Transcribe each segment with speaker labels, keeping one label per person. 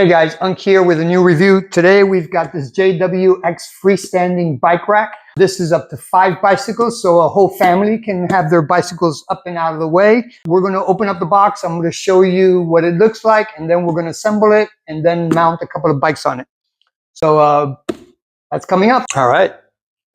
Speaker 1: Hey guys, Unk here with a new review. Today we've got this JWX Freestanding bike rack. This is up to 5 bicycles, so a whole family can have their bicycles up and out of the way. We're going to open up the box. I'm going to show you what it looks like, and then we're going to assemble it and then mount a couple of bikes on it. So that's coming up. All right,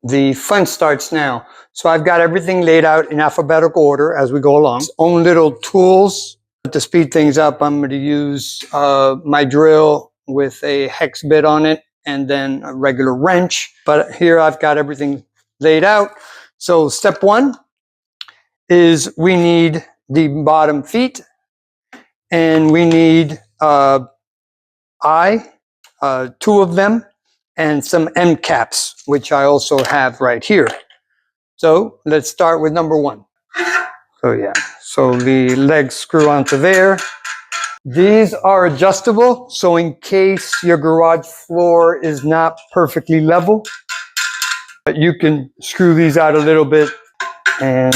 Speaker 1: the fun starts now. So I've got everything laid out in alphabetical order as we go along. Own little tools. To speed things up, I'm going to use my drill with a hex bit on it and then a regular wrench. But here I've got everything laid out. So step one is we need the bottom feet, and we need two of them, and some end caps, which I also have right here. So let's start with number one. So yeah, so the legs screw onto there. These are adjustable, so in case your garage floor is not perfectly level, you can screw these out a little bit. And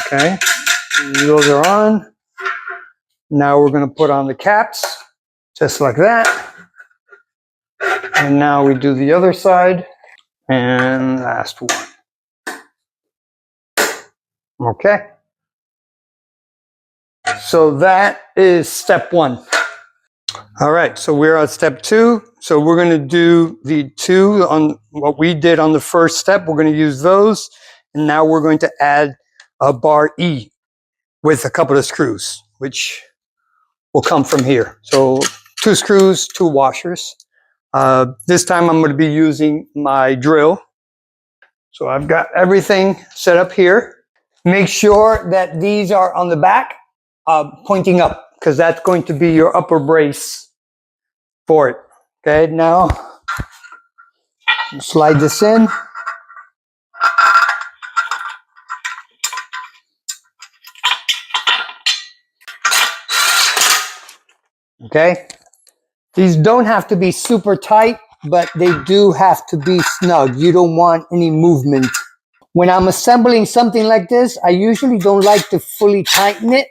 Speaker 1: okay, those are on. Now we're going to put on the caps, just like that. And now we do the other side, and last one. Okay. So that is step one. All right, so we're on step two. So we're going to do the two on what we did on the first step. We're going to use those. And now we're going to add a bar E with a couple of screws, which will come from here. So 2 screws, 2 washers. This time I'm going to be using my drill. So I've got everything set up here. Make sure that these are on the back, pointing up, because that's going to be your upper brace for it. Okay, now slide this in. Okay, these don't have to be super tight, but they do have to be snug. You don't want any movement. When I'm assembling something like this, I usually don't like to fully tighten it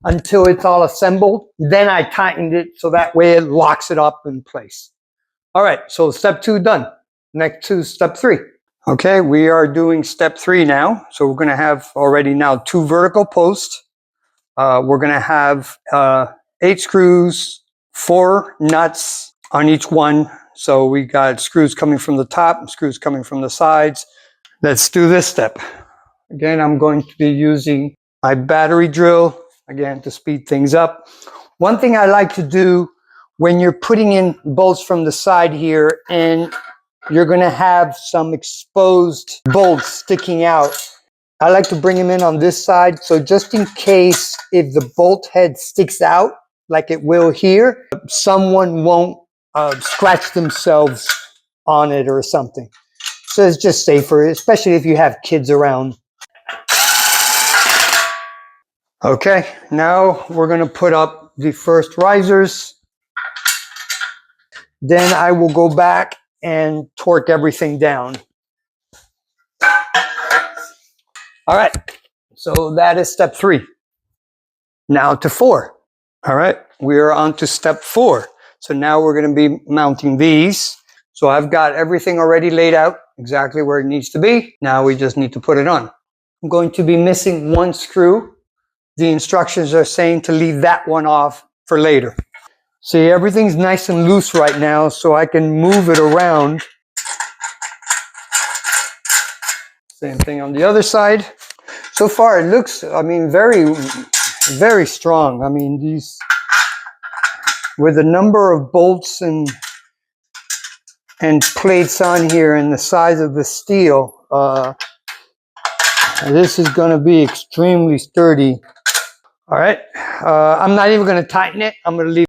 Speaker 1: until it's all assembled. Then I tightened it so that way it locks it up in place. All right, so step 2 done. Next to step 3. Okay, we are doing step 3 now. So we're going to have already now 2 vertical posts. We're going to have 8 screws, 4 nuts on each one. So we got screws coming from the top and screws coming from the sides. Let's do this step. Again, I'm going to be using my battery drill, again, to speed things up. One thing I like to do when you're putting in bolts from the side here and you're going to have some exposed bolts sticking out, I like to bring them in on this side. So just in case if the bolt head sticks out, like it will here, someone won't scratch themselves on it or something. So it's just safer, especially if you have kids around. Okay, now we're going to put up the first risers. Then I will go back and torque everything down. All right, so that is step 3. Now to 4. All right, we are on to step 4. So now we're going to be mounting these. So I've got everything already laid out exactly where it needs to be. Now we just need to put it on. I'm going to be missing 1 screw. The instructions are saying to leave that one off for later. See, everything's nice and loose right now, so I can move it around. Same thing on the other side. So far it looks, I mean, very, very strong. I mean, these, with the number of bolts and plates on here and the size of the steel, this is going to be extremely sturdy. All right, I'm not even going to tighten it. I'm going to leave